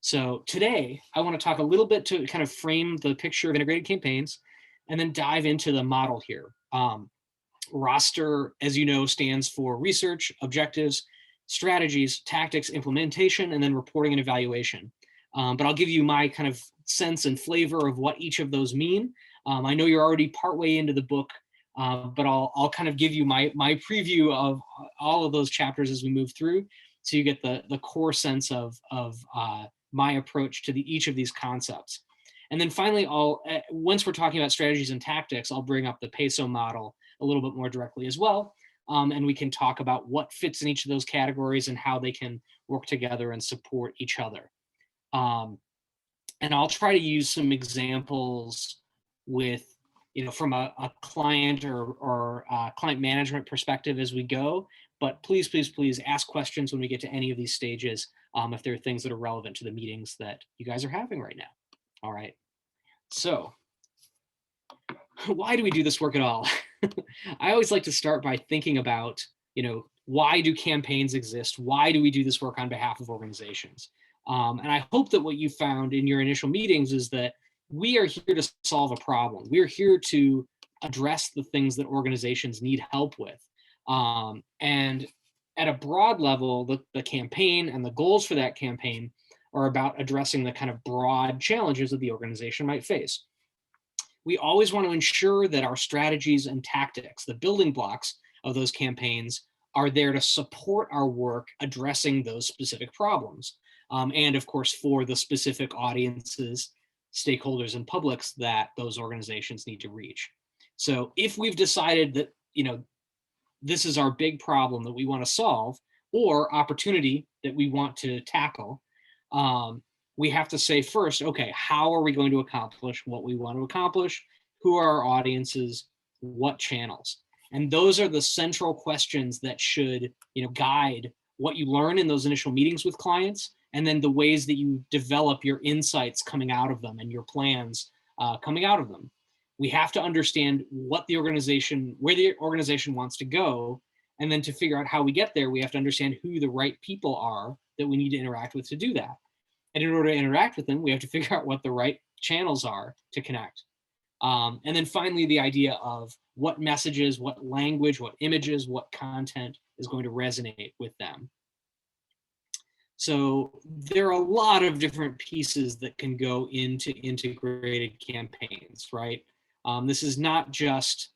So today I want to talk a little bit to kind of frame the picture of integrated campaigns and then dive into the model here. Roster, as you know, stands for research, objectives, strategies, tactics, implementation, and then reporting and evaluation. But I'll give you my kind of sense and flavor of what each of those mean. I know you're already partway into the book, but I'll kind of give you my preview of all of those chapters as we move through, so you get the core sense of my approach to each of these concepts. And then finally, once we're talking about strategies and tactics, I'll bring up the peso model a little bit more directly as well. And we can talk about what fits in each of those categories and how they can work together and support each other. And I'll try to use some examples with, from a client or client management perspective as we go. But please, please, please ask questions when we get to any of these stages, if there are things that are relevant to the meetings that you guys are having right now. All right. So why do we do this work at all? I always like to start by thinking about, why do campaigns exist? Why do we do this work on behalf of organizations? And I hope that what you found in your initial meetings is that we are here to solve a problem. We're here to address the things that organizations need help with. And at a broad level, the campaign and the goals for that campaign are about addressing the kind of broad challenges that the organization might face. We always want to ensure that our strategies and tactics, the building blocks of those campaigns, are there to support our work addressing those specific problems. And of course, for the specific audiences, stakeholders, and publics that those organizations need to reach. So if we've decided that, this is our big problem that we want to solve, or opportunity that we want to tackle, we have to say first, okay, how are we going to accomplish what we want to accomplish? Who are our audiences? What channels? And those are the central questions that should, guide what you learn in those initial meetings with clients, and then the ways that you develop your insights coming out of them and your plans coming out of them. We have to understand where the organization wants to go. And then to figure out how we get there, we have to understand who the right people are that we need to interact with to do that. And in order to interact with them, we have to figure out what the right channels are to connect. And then finally, the idea of what messages, what language, what images, what content is going to resonate with them. So there are a lot of different pieces that can go into integrated campaigns, right? This is not just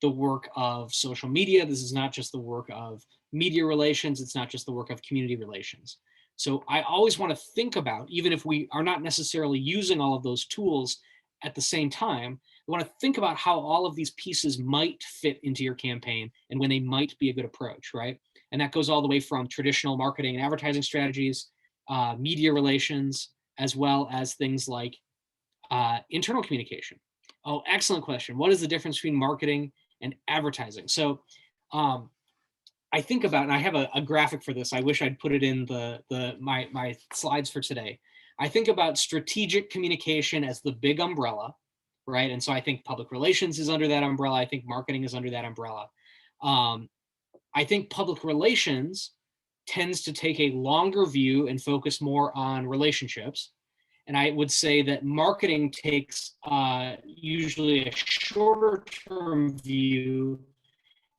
the work of social media. This is not just the work of media relations. It's not just the work of community relations. So I always want to think about, even if we are not necessarily using all of those tools at the same time, we want to think about how all of these pieces might fit into your campaign and when they might be a good approach, right? And that goes all the way from traditional marketing and advertising strategies, media relations, as well as things like internal communication. Oh, excellent question. What is the difference between marketing and advertising? So I think about, and I have a graphic for this. I wish I'd put it in my slides for today. I think about strategic communication as the big umbrella, right? And so I think public relations is under that umbrella. I think marketing is under that umbrella. I think public relations tends to take a longer view and focus more on relationships. And I would say that marketing takes usually a shorter term view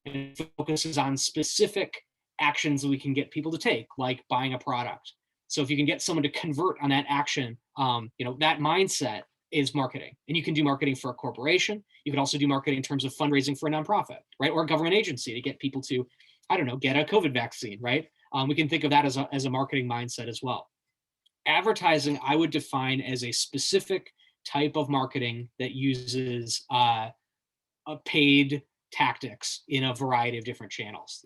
and focuses on specific actions that we can get people to take, like buying a product. So if you can get someone to convert on that action, that mindset is marketing. And you can do marketing for a corporation. You can also do marketing in terms of fundraising for a nonprofit, right? Or a government agency to get people to, get a COVID vaccine, right? We can think of that as a marketing mindset as well. Advertising, I would define as a specific type of marketing that uses a paid tactics in a variety of different channels.